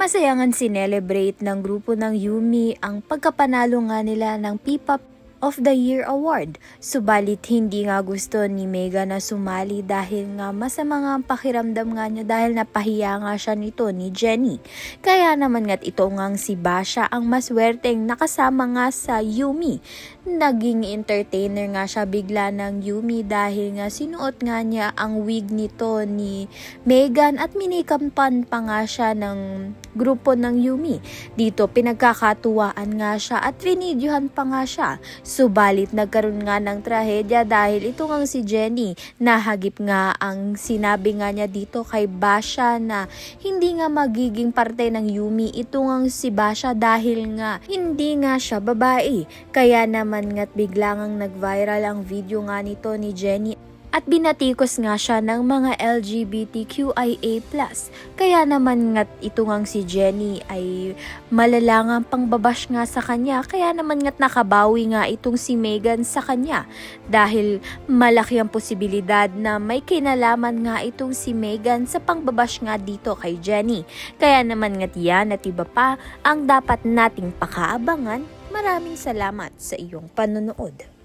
Masayangan sinelebrate ng grupo ng Yumi ang pagkapanalo nga nila ng P-Pop of the Year Award. Subalit hindi nga gusto ni Mega na sumali dahil nga masama nga ang pakiramdam nga niya dahil napahiya nga siya nito ni Jennie. Kaya naman nga't ito ngang si Basha ang maswerteng nakasama nga sa Yumi. Naging entertainer nga siya bigla ng Yumi dahil nga sinuot nga niya ang wig nito ni Megan at minikampan pa nga siya ng grupo ng Yumi. Dito pinagkakatuwaan nga siya at vinidyohan pa nga siya. Subalit nagkaroon nga ng trahedya dahil ito ngang si Jennie, nahagip nga ang sinabi nga niya dito kay Basha na hindi nga magiging parte ng Yumi ito ngang si Basha dahil nga hindi nga siya babae. Kaya naman nga't bigla ngang nag-viral ang video nga nito ni Jennie at binatikos nga siya ng mga LGBTQIA+. Kaya naman nga't ito ngang si Jennie ay malalangang pangbabash nga sa kanya. Kaya naman nga't nakabawi nga itong si Megan sa kanya. Dahil malaki ang posibilidad na may kinalaman nga itong si Megan sa pangbabash nga dito kay Jennie. Kaya naman nga't yan at iba pa ang dapat nating pakaabangan. Maraming salamat sa iyong panonood.